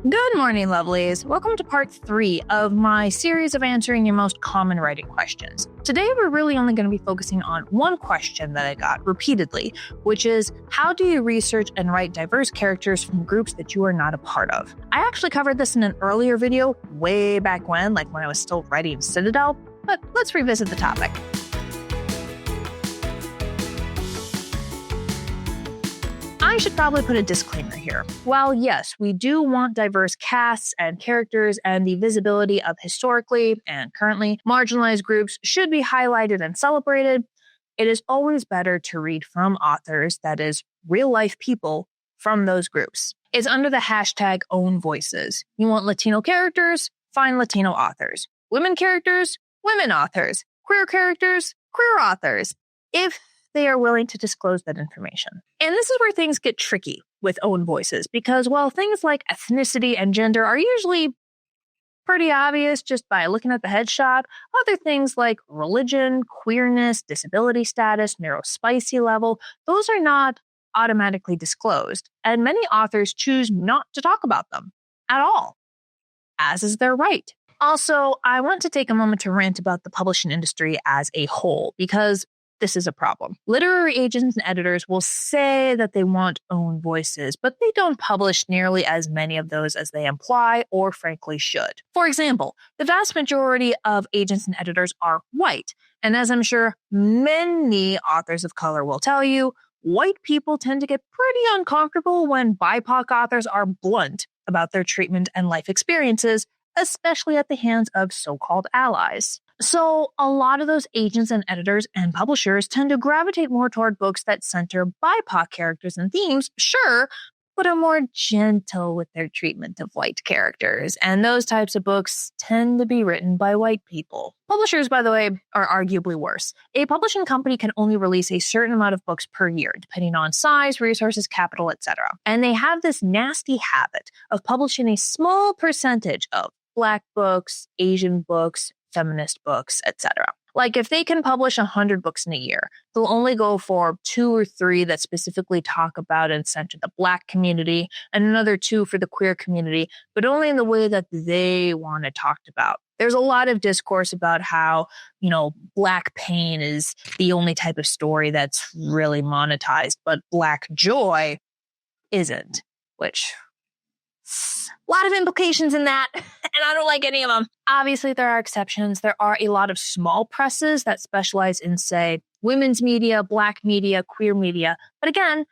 Good morning, lovelies. Welcome to part 3 of my series of answering your most common writing questions. Today, we're really only going to be focusing on one question that I got repeatedly, which is, how do you research and write diverse characters from groups that you are not a part of? I actually covered this in an earlier video way back when I was still writing Citadel, but let's revisit the topic. I should probably put a disclaimer here. While yes, we do want diverse casts and characters and the visibility of historically and currently marginalized groups should be highlighted and celebrated, it is always better to read from authors, that is, real-life people from those groups. It's under the hashtag own voices. You want Latino characters? Find Latino authors. Women characters? Women authors. Queer characters? Queer authors. If they are willing to disclose that information. And this is where things get tricky with own voices, because while things like ethnicity and gender are usually pretty obvious just by looking at the headshot, other things like religion, queerness, disability status, neurospicy level, those are not automatically disclosed, and many authors choose not to talk about them at all, as is their right. Also, I want to take a moment to rant about the publishing industry as a whole, because this is a problem. Literary agents and editors will say that they want own voices, but they don't publish nearly as many of those as they imply or frankly should. For example, the vast majority of agents and editors are white, and as I'm sure many authors of color will tell you, white people tend to get pretty uncomfortable when BIPOC authors are blunt about their treatment and life experiences, especially at the hands of so-called allies. So a lot of those agents and editors and publishers tend to gravitate more toward books that center BIPOC characters and themes, sure, but are more gentle with their treatment of white characters. And those types of books tend to be written by white people. Publishers, by the way, are arguably worse. A publishing company can only release a certain amount of books per year, depending on size, resources, capital, etc. And they have this nasty habit of publishing a small percentage of Black books, Asian books, feminist books, etc. Like if they can publish 100 books in a year, they'll only go for 2 or 3 that specifically talk about and center the Black community, and another 2 for the queer community, but only in the way that they want it talked about. There's a lot of discourse about how, Black pain is the only type of story that's really monetized, but Black joy isn't, which a lot of implications in that, and I don't like any of them. Obviously, there are exceptions. There are a lot of small presses that specialize in, say, women's media, Black media, queer media. But again,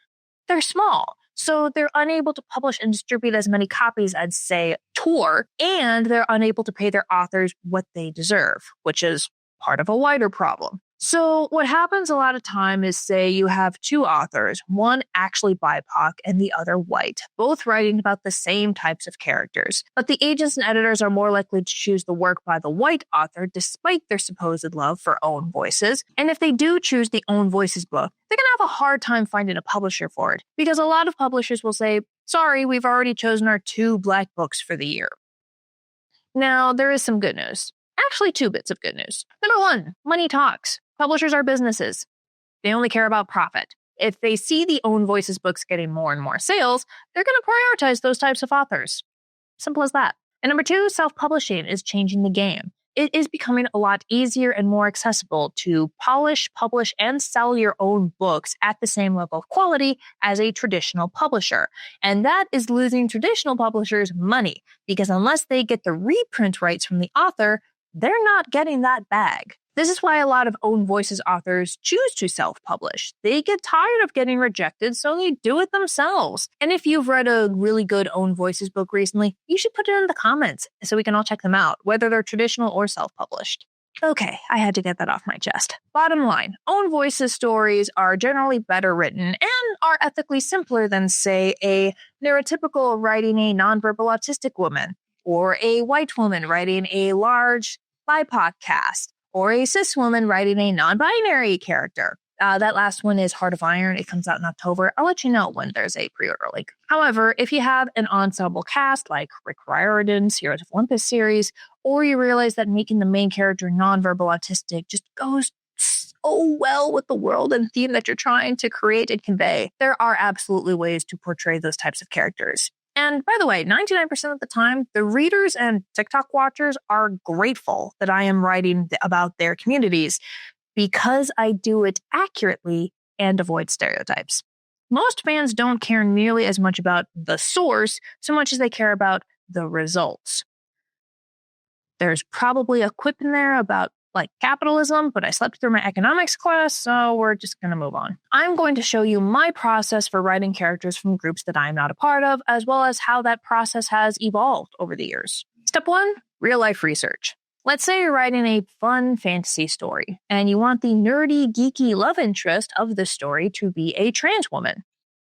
they're small. So they're unable to publish and distribute as many copies as, say, Tor, and they're unable to pay their authors what they deserve, which is part of a wider problem. So what happens a lot of time is, say, you have 2 authors, one actually BIPOC and the other white, both writing about the same types of characters. But the agents and editors are more likely to choose the work by the white author despite their supposed love for own voices. And if they do choose the own voices book, they're going to have a hard time finding a publisher for it, because a lot of publishers will say, sorry, we've already chosen our 2 Black books for the year. Now, there is some good news. Actually, 2 bits of good news. Number 1, money talks. Publishers are businesses. They only care about profit. If they see the own voices books getting more and more sales, they're going to prioritize those types of authors. Simple as that. And number 2, self-publishing is changing the game. It is becoming a lot easier and more accessible to polish, publish, and sell your own books at the same level of quality as a traditional publisher. And that is losing traditional publishers money, because unless they get the reprint rights from the author, they're not getting that bag. This is why a lot of own voices authors choose to self-publish. They get tired of getting rejected, so they do it themselves. And if you've read a really good own voices book recently, you should put it in the comments so we can all check them out, whether they're traditional or self-published. Okay, I had to get that off my chest. Bottom line, own voices stories are generally better written and are ethically simpler than, say, a neurotypical writing a nonverbal autistic woman, or a white woman writing a large BIPOC cast, or a cis woman writing a non-binary character. That last one is Heart of Iron. It comes out in October. I'll let you know when there's a pre-order link. However, if you have an ensemble cast like Rick Riordan's Heroes of Olympus series, or you realize that making the main character nonverbal autistic just goes so well with the world and theme that you're trying to create and convey, there are absolutely ways to portray those types of characters. And by the way, 99% of the time, the readers and TikTok watchers are grateful that I am writing about their communities because I do it accurately and avoid stereotypes. Most fans don't care nearly as much about the source so much as they care about the results. There's probably a quip in there about capitalism, but I slept through my economics class, so we're just going to move on. I'm going to show you my process for writing characters from groups that I'm not a part of, as well as how that process has evolved over the years. Step 1, real life research. Let's say you're writing a fun fantasy story, and you want the nerdy, geeky love interest of the story to be a trans woman.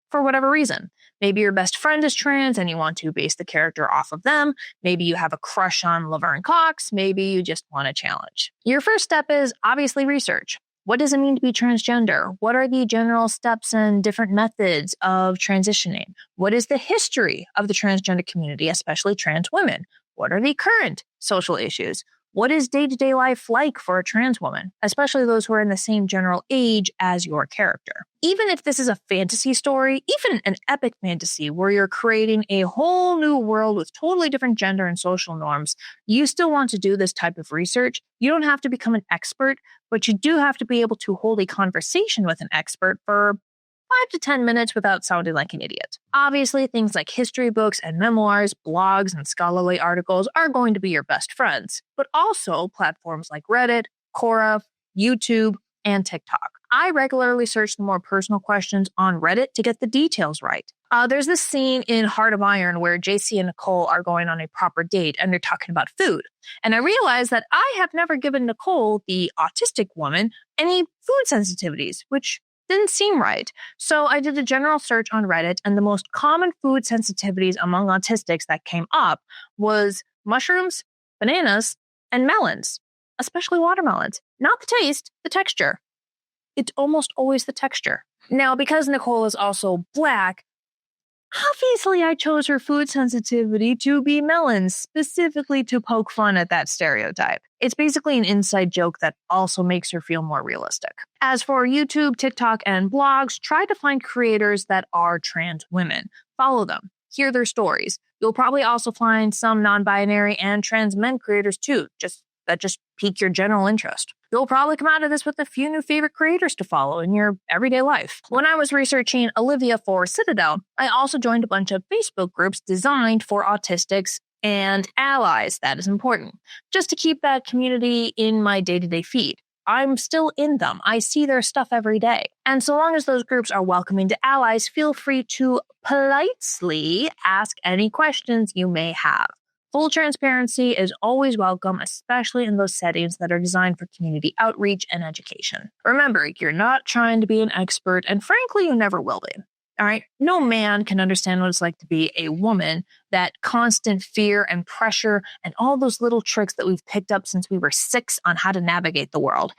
For whatever reason. Maybe your best friend is trans and you want to base the character off of them. Maybe you have a crush on Laverne Cox. Maybe you just want a challenge. Your first step is obviously research. What does it mean to be transgender? What are the general steps and different methods of transitioning? What is the history of the transgender community, especially trans women? What are the current social issues? What is day-to-day life like for a trans woman, especially those who are in the same general age as your character? Even if this is a fantasy story, even an epic fantasy where you're creating a whole new world with totally different gender and social norms, you still want to do this type of research. You don't have to become an expert, but you do have to be able to hold a conversation with an expert for 5 to 10 minutes without sounding like an idiot. Obviously, things like history books and memoirs, blogs, and scholarly articles are going to be your best friends, but also platforms like Reddit, Quora, YouTube, and TikTok. I regularly search the more personal questions on Reddit to get the details right. There's this scene in Heart of Iron where JC and Nicole are going on a proper date and they're talking about food. And I realized that I have never given Nicole, the autistic woman, any food sensitivities, which didn't seem right. So I did a general search on Reddit, and the most common food sensitivities among autistics that came up was mushrooms, bananas, and melons, especially watermelons. Not the taste, the texture. It's almost always the texture. Now, because Nicole is also Black, obviously I chose her food sensitivity to be melons, specifically to poke fun at that stereotype. It's basically an inside joke that also makes her feel more realistic. As for YouTube, TikTok, and blogs, try to find creators that are trans women. Follow them. Hear their stories. You'll probably also find some non-binary and trans men creators too, that just pique your general interest. You'll probably come out of this with a few new favorite creators to follow in your everyday life. When I was researching Olivia for Citadel, I also joined a bunch of Facebook groups designed for autistics and allies. That is important. Just to keep that community in my day-to-day feed. I'm still in them. I see their stuff every day. And so long as those groups are welcoming to allies, feel free to politely ask any questions you may have. Full transparency is always welcome, especially in those settings that are designed for community outreach and education. Remember, you're not trying to be an expert, and frankly, you never will be. All right? No man can understand what it's like to be a woman, that constant fear and pressure and all those little tricks that we've picked up since we were 6 on how to navigate the world.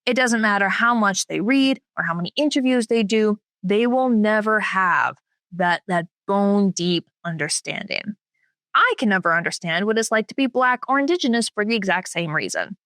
It doesn't matter how much they read or how many interviews they do, they will never have that bone deep understanding. I can never understand what it's like to be Black or Indigenous for the exact same reason.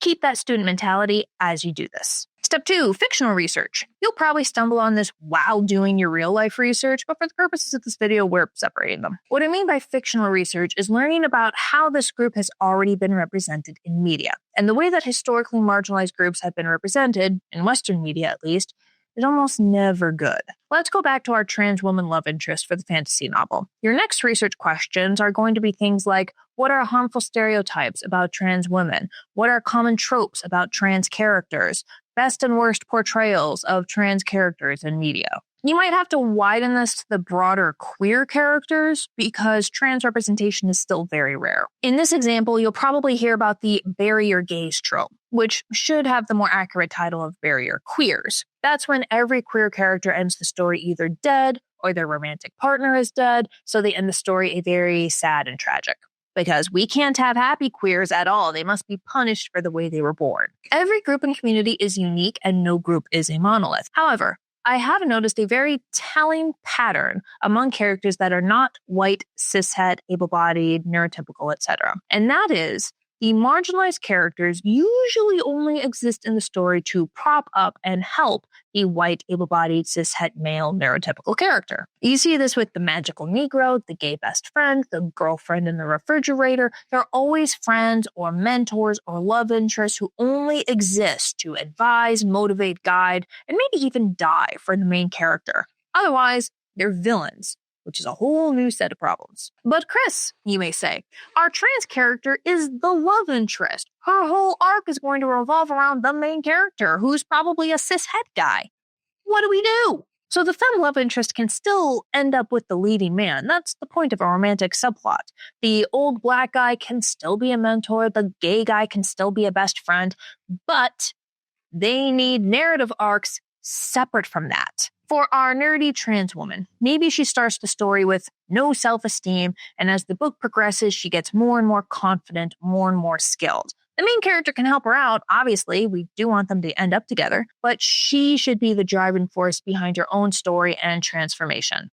Keep that student mentality as you do this. Step 2, fictional research. You'll probably stumble on this while doing your real life research, but for the purposes of this video, we're separating them. What I mean by fictional research is learning about how this group has already been represented in media. And the way that historically marginalized groups have been represented, in Western media at least, is almost never good. Let's go back to our trans woman love interest for the fantasy novel. Your next research questions are going to be things like, what are harmful stereotypes about trans women? What are common tropes about trans characters? Best and worst portrayals of trans characters in media. You might have to widen this to the broader queer characters because trans representation is still very rare. In this example, you'll probably hear about the barrier gaze trope, which should have the more accurate title of barrier queers. That's when every queer character ends the story either dead or their romantic partner is dead, so they end the story very sad and tragic. Because we can't have happy queers at all. They must be punished for the way they were born. Every group and community is unique and no group is a monolith. However, I have noticed a very telling pattern among characters that are not white, cishet, able-bodied, neurotypical, etc. And that is the marginalized characters usually only exist in the story to prop up and help the white, able-bodied, cishet male neurotypical character. You see this with the magical Negro, the gay best friend, the girlfriend in the refrigerator. They're always friends or mentors or love interests who only exist to advise, motivate, guide, and maybe even die for the main character. Otherwise, they're villains, which is a whole new set of problems. But Chris, you may say, our trans character is the love interest. Her whole arc is going to revolve around the main character, who's probably a cishet guy. What do we do? So the femme love interest can still end up with the leading man. That's the point of a romantic subplot. The old black guy can still be a mentor, the gay guy can still be a best friend, but they need narrative arcs separate from that. For our nerdy trans woman, maybe she starts the story with no self-esteem, and as the book progresses, she gets more and more confident, more and more skilled. The main character can help her out, obviously, we do want them to end up together, but she should be the driving force behind her own story and transformation.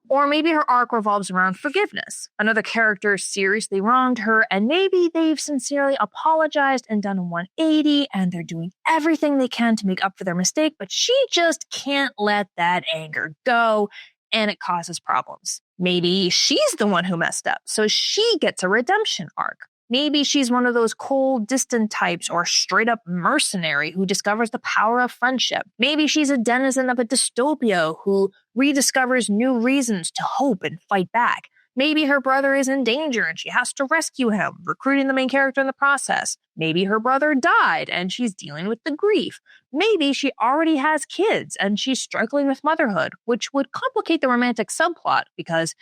Or maybe her arc revolves around forgiveness. Another character seriously wronged her, and maybe they've sincerely apologized and done a 180, and they're doing everything they can to make up for their mistake, but she just can't let that anger go, and it causes problems. Maybe she's the one who messed up, so she gets a redemption arc. Maybe she's one of those cold, distant types or straight-up mercenary who discovers the power of friendship. Maybe she's a denizen of a dystopia who rediscovers new reasons to hope and fight back. Maybe her brother is in danger and she has to rescue him, recruiting the main character in the process. Maybe her brother died and she's dealing with the grief. Maybe she already has kids and she's struggling with motherhood, which would complicate the romantic subplot because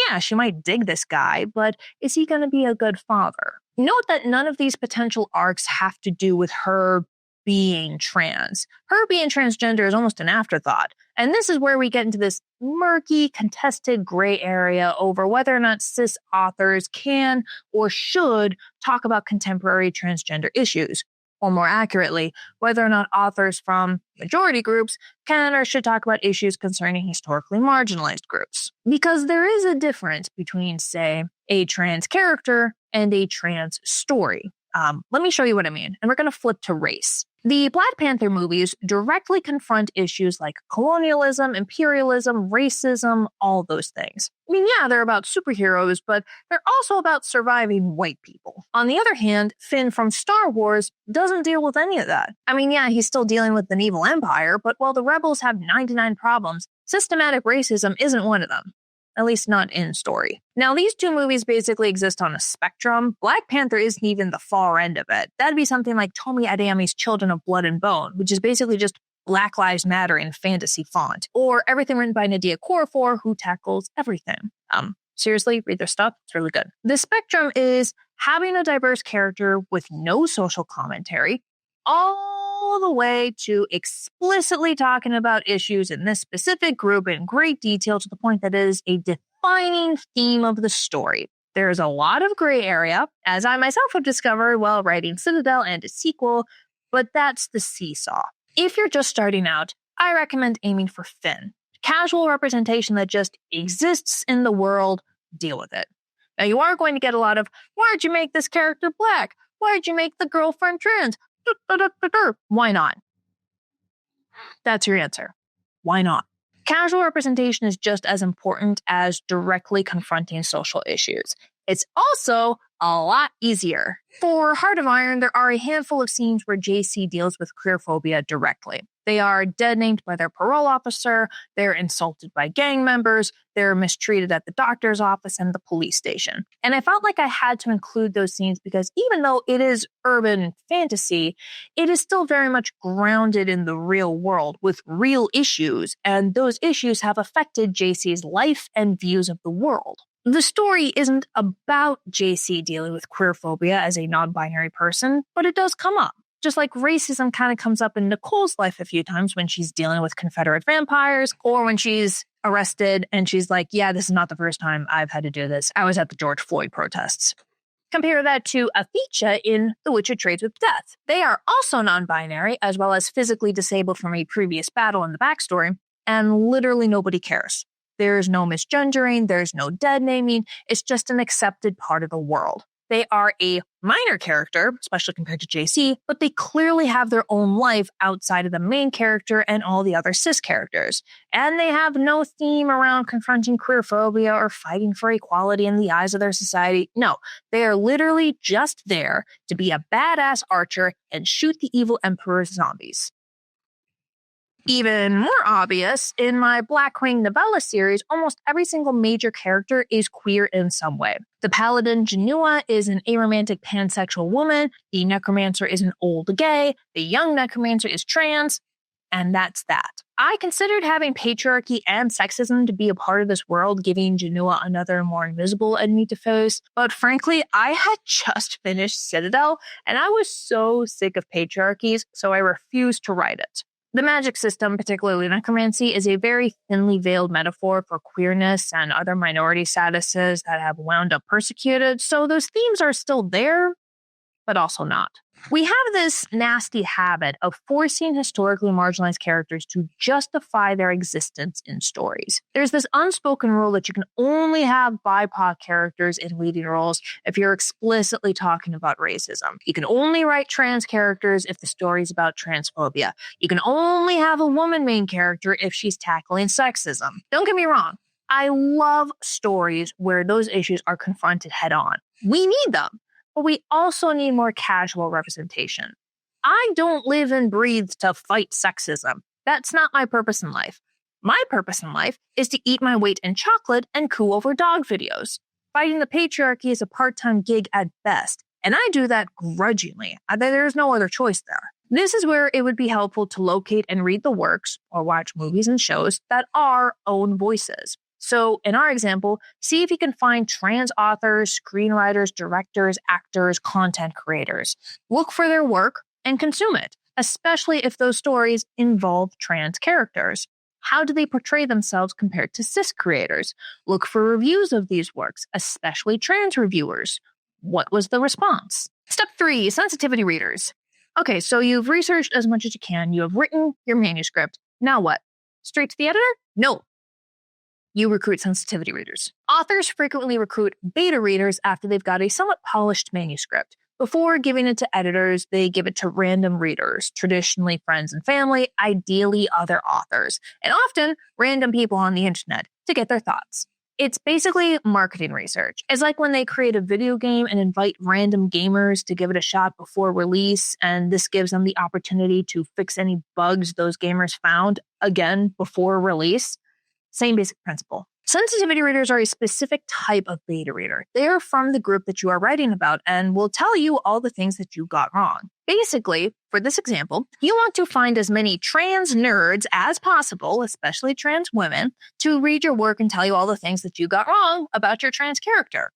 yeah, she might dig this guy, but is he going to be a good father? Note that none of these potential arcs have to do with her being trans. Her being transgender is almost an afterthought. And this is where we get into this murky, contested gray area over whether or not cis authors can or should talk about contemporary transgender issues. Or more accurately, whether or not authors from majority groups can or should talk about issues concerning historically marginalized groups. Because there is a difference between, say, a trans character and a trans story. Let me show you what I mean, and we're going to flip to race. The Black Panther movies directly confront issues like colonialism, imperialism, racism, all those things. I mean, yeah, they're about superheroes, but they're also about surviving white people. On the other hand, Finn from Star Wars doesn't deal with any of that. I mean, yeah, he's still dealing with an evil empire, but while the rebels have 99 problems, systematic racism isn't one of them. At least not in story. Now, these two movies basically exist on a spectrum. Black Panther isn't even the far end of it. That'd be something like Tomi Adeyemi's Children of Blood and Bone, which is basically just Black Lives Matter in fantasy font. Or everything written by Nadia Korafor, who tackles everything. Seriously, read their stuff. It's really good. The spectrum is having a diverse character with no social commentary, all the way to explicitly talking about issues in this specific group in great detail to the point that it is a defining theme of the story. There's a lot of gray area, as I myself have discovered while writing Citadel and a sequel, but that's the seesaw. If you're just starting out, I recommend aiming for Finn. Casual representation that just exists in the world, deal with it. Now, you are going to get a lot of, why'd you make this character black? Why'd you make the girlfriend trans? Why not? That's your answer. Why not? Casual representation is just as important as directly confronting social issues. It's also a lot easier. For Heart of Iron, there are a handful of scenes where JC deals with queerphobia directly. They are dead-named by their parole officer, they're insulted by gang members, they're mistreated at the doctor's office and the police station. And I felt like I had to include those scenes because even though it is urban fantasy, it is still very much grounded in the real world with real issues, and those issues have affected JC's life and views of the world. The story isn't about JC dealing with queerphobia as a non-binary person, but it does come up. Just like racism kind of comes up in Nicole's life a few times when she's dealing with Confederate vampires, or when she's arrested and she's like, yeah, this is not the first time I've had to do this. I was at the George Floyd protests. Compare that to Aficha in The Witcher Trades with Death. They are also non-binary, as well as physically disabled from a previous battle in the backstory, and literally nobody cares. There's no misgendering, there's no dead naming, it's just an accepted part of the world. They are a minor character, especially compared to JC, but they clearly have their own life outside of the main character and all the other cis characters. And they have no theme around confronting queer phobia or fighting for equality in the eyes of their society. No, they are literally just there to be a badass archer and shoot the evil Emperor's zombies. Even more obvious, in my Blackwing novella series, almost every single major character is queer in some way. The paladin Genua is an aromantic pansexual woman, the necromancer is an old gay, the young necromancer is trans, and that's that. I considered having patriarchy and sexism to be a part of this world, giving Genua another more invisible enemy to face, but frankly, I had just finished Citadel, and I was so sick of patriarchies, so I refused to write it. The magic system, particularly necromancy, is a very thinly veiled metaphor for queerness and other minority statuses that have wound up persecuted, so those themes are still there, but also not. We have this nasty habit of forcing historically marginalized characters to justify their existence in stories. There's this unspoken rule that you can only have BIPOC characters in leading roles if you're explicitly talking about racism. You can only write trans characters if the story's about transphobia. You can only have a woman main character if she's tackling sexism. Don't get me wrong. I love stories where those issues are confronted head on. We need them. But we also need more casual representation. I don't live and breathe to fight sexism. That's not my purpose in life. My purpose in life is to eat my weight in chocolate and coo over dog videos. Fighting the patriarchy is a part-time gig at best, and I do that grudgingly. There's no other choice there. This is where it would be helpful to locate and read the works, or watch movies and shows that are own voices. So in our example, see if you can find trans authors, screenwriters, directors, actors, content creators. Look for their work and consume it, especially if those stories involve trans characters. How do they portray themselves compared to cis creators? Look for reviews of these works, especially trans reviewers. What was the response? Step 3, sensitivity readers. Okay, so you've researched as much as you can. You have written your manuscript. Now what? Straight to the editor? No. You recruit sensitivity readers. Authors frequently recruit beta readers after they've got a somewhat polished manuscript. Before giving it to editors, they give it to random readers, traditionally friends and family, ideally other authors, and often random people on the internet to get their thoughts. It's basically marketing research. It's like when they create a video game and invite random gamers to give it a shot before release, and this gives them the opportunity to fix any bugs those gamers found, again, before release. Same basic principle. Sensitivity readers are a specific type of beta reader. They are from the group that you are writing about and will tell you all the things that you got wrong. Basically, for this example, you want to find as many trans nerds as possible, especially trans women, to read your work and tell you all the things that you got wrong about your trans character.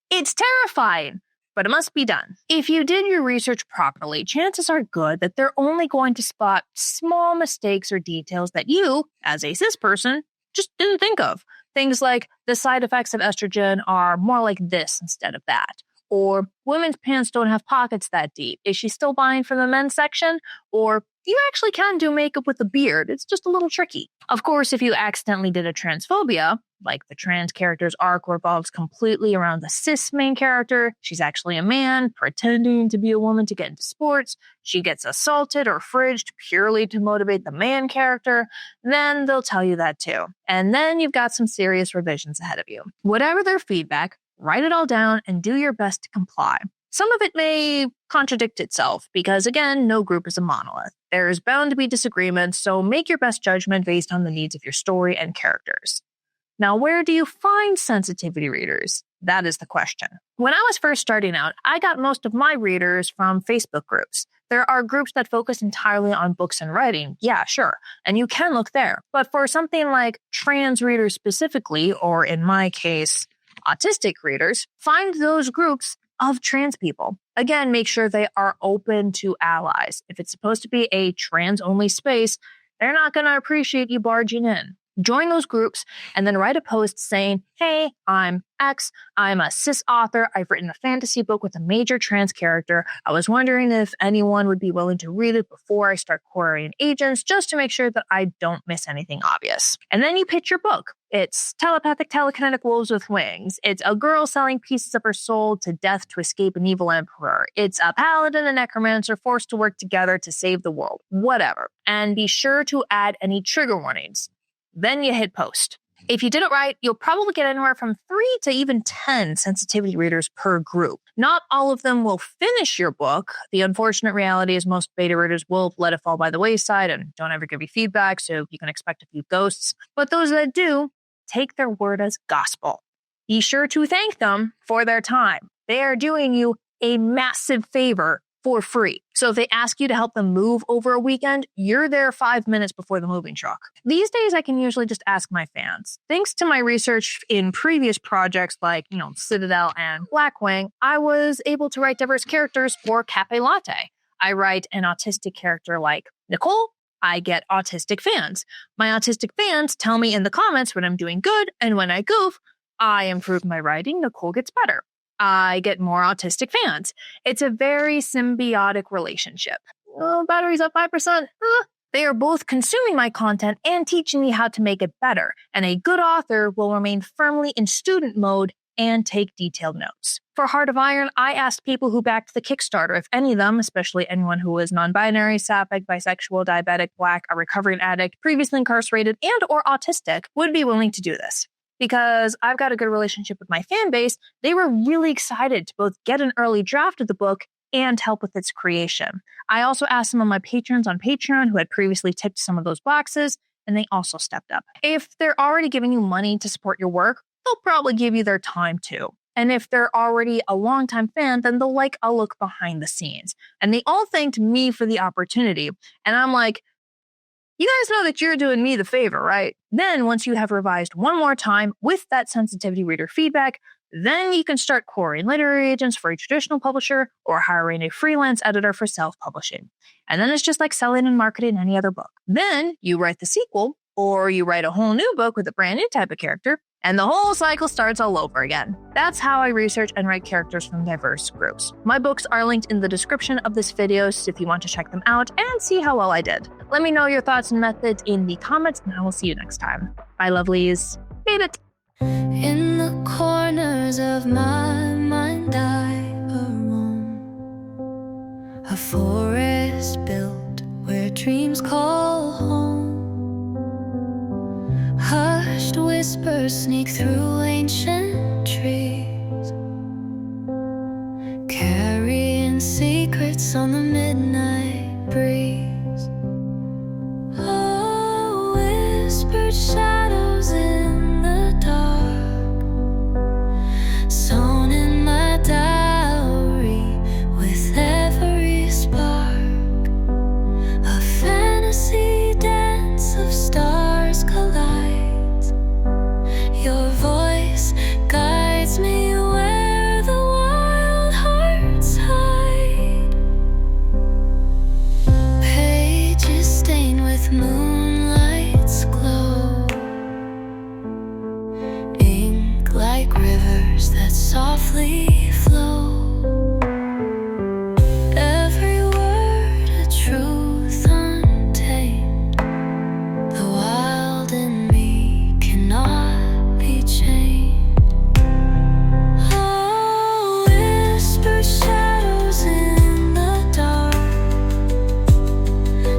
It's terrifying, but it must be done. If you did your research properly, chances are good that they're only going to spot small mistakes or details that you, as a cis person, just didn't think of. Things like the side effects of estrogen are more like this instead of that. Or women's pants don't have pockets that deep. Is she still buying from the men's section? Or you actually can do makeup with a beard. It's just a little tricky. Of course, if you accidentally did a transphobia, like the trans character's arc revolves completely around the cis main character, she's actually a man pretending to be a woman to get into sports, she gets assaulted or fridged purely to motivate the man character, then they'll tell you that too. And then you've got some serious revisions ahead of you. Whatever their feedback, write it all down and do your best to comply. Some of it may contradict itself because, again, no group is a monolith. There's bound to be disagreements, so make your best judgment based on the needs of your story and characters. Now, where do you find sensitivity readers? That is the question. When I was first starting out, I got most of my readers from Facebook groups. There are groups that focus entirely on books and writing. Yeah, sure. And you can look there. But for something like trans readers specifically, or in my case, autistic readers, find those groups of trans people. Again, make sure they are open to allies. If it's supposed to be a trans-only space, they're not going to appreciate you barging in. Join those groups and then write a post saying, hey, I'm X. I'm a cis author. I've written a fantasy book with a major trans character. I was wondering if anyone would be willing to read it before I start querying agents, just to make sure that I don't miss anything obvious. And then you pitch your book. It's telepathic telekinetic wolves with wings. It's a girl selling pieces of her soul to death to escape an evil emperor. It's a paladin and necromancer forced to work together to save the world. Whatever. And be sure to add any trigger warnings. Then you hit post. If you did it right, you'll probably get anywhere from 3 to even 10 sensitivity readers per group. Not all of them will finish your book. The unfortunate reality is most beta readers will let it fall by the wayside and don't ever give you feedback, so you can expect a few ghosts. But those that do, take their word as gospel. Be sure to thank them for their time. They are doing you a massive favor for free. So if they ask you to help them move over a weekend, you're there 5 minutes before the moving truck. These days, I can usually just ask my fans. Thanks to my research in previous projects like, Citadel and Blackwing, I was able to write diverse characters for CaFae Latte. I write an autistic character like Nicole. I get autistic fans. My autistic fans tell me in the comments when I'm doing good, and when I goof, I improve my writing, Nicole gets better. I get more autistic fans. It's a very symbiotic relationship. Oh, battery's up 5%. They are both consuming my content and teaching me how to make it better. And a good author will remain firmly in student mode and take detailed notes. For Heart of Iron, I asked people who backed the Kickstarter if any of them, especially anyone who was non-binary, sapphic, bisexual, diabetic, Black, a recovering addict, previously incarcerated, and or autistic, would be willing to do this. Because I've got a good relationship with my fan base, they were really excited to both get an early draft of the book and help with its creation. I also asked some of my patrons on Patreon who had previously tipped some of those boxes, and they also stepped up. If they're already giving you money to support your work, they'll probably give you their time too. And if they're already a longtime fan, then they'll like a look behind the scenes. And they all thanked me for the opportunity. And I'm like, you guys know that you're doing me the favor, right? Then once you have revised one more time with that sensitivity reader feedback, then you can start querying literary agents for a traditional publisher or hiring a freelance editor for self-publishing. And then it's just like selling and marketing any other book. Then you write the sequel, or you write a whole new book with a brand new type of character, and the whole cycle starts all over again. That's how I research and write characters from diverse groups. My books are linked in the description of this video, so if you want to check them out and see how well I did. Let me know your thoughts and methods in the comments, and I will see you next time. Bye, lovelies. Beat it. In the corners of my mind I roam, a forest built where dreams call home. Hushed whispers sneak through ancient trees, carrying secrets on the midnight breeze. Oh, whispered shadows in the dark, sewn in my diary with every spark. A fantasy dance of stars collides. Your voice guides me where the wild hearts hide. Pages stained with moonlight's glow, ink like rivers that softly flow. Every word a truth untamed. The wild in me cannot be chained. Oh, whispered shadows in the dark,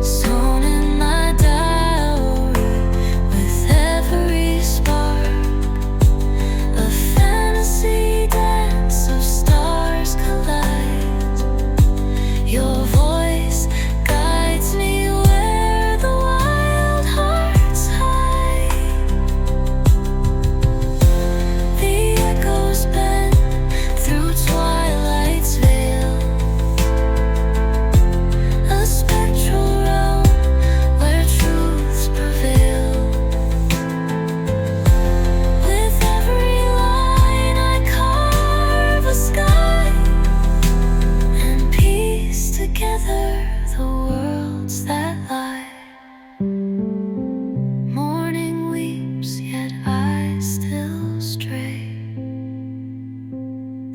sewn in my diary with every spark. A fantasy dance of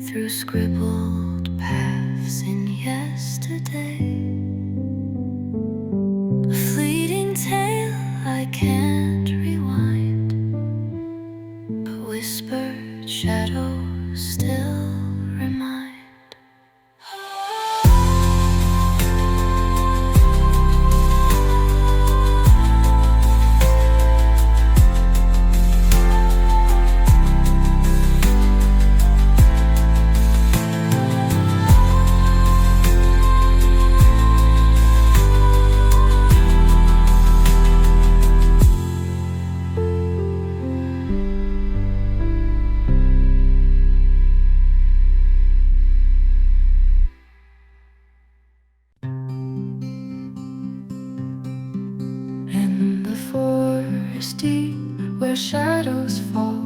through scribbled paths in yesterday. A fleeting tale I can't rewind, but whispered shadows still remind. In the forest deep, where shadows fall,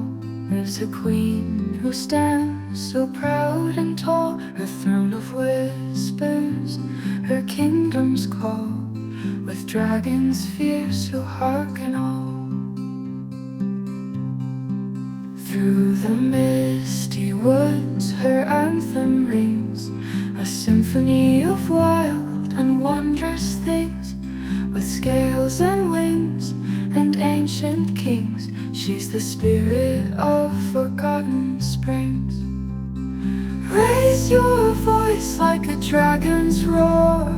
lives a queen who stands so proud and tall. Her throne of whispers, her kingdom's call, with dragons fierce who hearken all. Through the misty woods her anthem rings, a symphony of wild and wondrous things. With scales and wings and ancient kings, she's the spirit of forgotten springs. Raise your voice like a dragon's roar.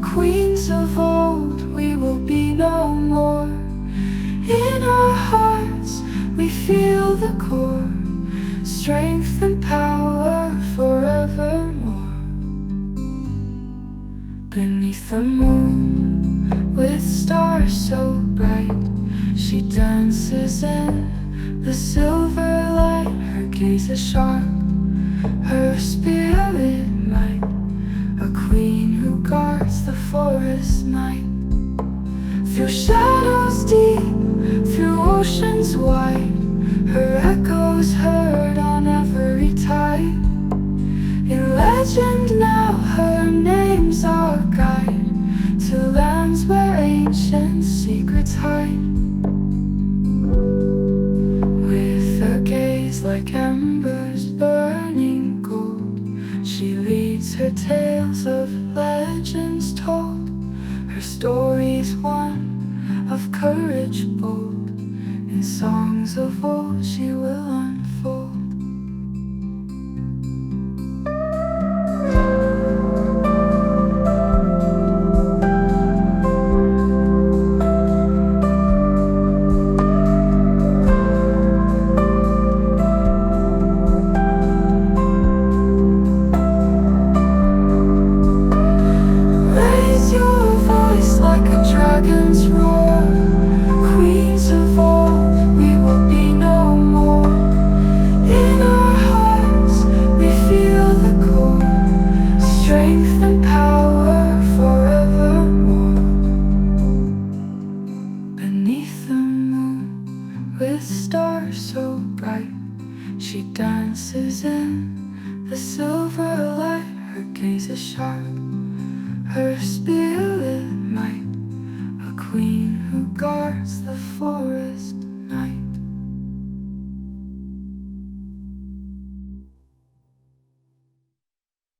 Queens of old, we will be no more. In our hearts we feel the core, strength and power forevermore. Beneath the moon, with stars so bright, she dances in the silver light. Her gaze is sharp, her spirit might, a queen who guards the forest night. Through shadows deep, through oceans wide, her echoes heard on every tide. In legend now her name's our guide, to lands where ancient secrets hide. With a gaze like embers burning gold, she leads her tales of legends told. Her story's one of courage bold, in songs of old she will unfold. Dragons roar, queens of old, we will be no more. In our hearts we feel the core, strength and power forevermore. Beneath the moon, with stars so bright, she dances in the silver light. Her gaze is sharp, her spirit might, a queen who guards the